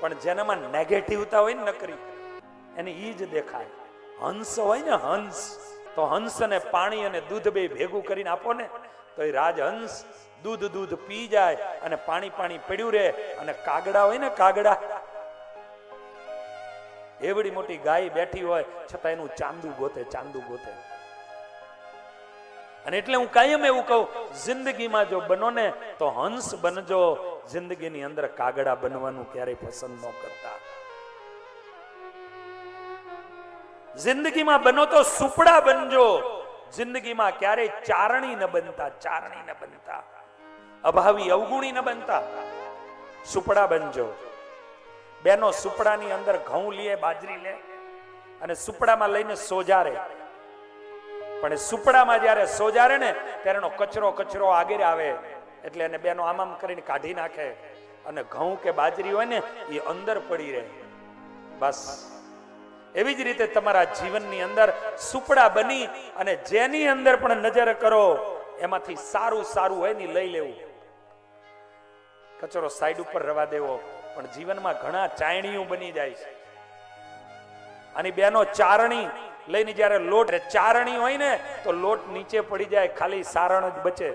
પણ જેનામાં નેગેટિવતા હોય ને નકરી એને ઈ જ દેખાય. હંસ હોય ને હંસ, તો હંસને પાણી અને દૂધ બે ભેગું કરીને આપો ને તો એ રાજહંસ દૂધ પી જાય અને પાણી પડ્યું રહે. અને કાગડા હોય ને કાગડા, એવડી મોટી ગાય બેઠી હોય છતાં એનું ચાંદુ ગોતે. અને એટલે હું કાયમ એવું કહું, જિંદગીમાં જો બનો ને તો હંસ બનજો, જિંદગીની અંદર કાગડા બનવાનું ક્યારેય પસંદ ન કરતા. જિંદગીમાં બનો તો સુપડા બનજો, જિંદગીમાં ક્યારેય ચારણી ન બનતા, અભાવી અવગુણી ન બનતા, સુપડા બનજો. બેનો સુપડાની અંદર ઘઉં લે, બાજરી લે અને સુપડામાં લઈને સોજારે. પણ સુપડામાં જયારે સોજારે ને ત્યારે એનો કચરો આગળ આવે એટલે એને બેનો આમ કરીને કાઢી નાખે અને ઘઉં કે બાજરી હોય ને એ અંદર પડી રહે. બસ એવી જ રીતે તમારા જીવનની અંદર સુપડા બની અને જેની અંદર પણ નજર કરો એમાંથી સારું હોય ને લઈ લેવું, કચરો સાઈડ ઉપર રવા દેવો. પણ જીવનમાં ઘણા ચાયણીઓ બની જાય છે. અને બેનો ચારણી લઈને જયારે લોટ ચારણી હોય ને તો લોટ નીચે પડી જાય, ખાલી સારણ જ બચે.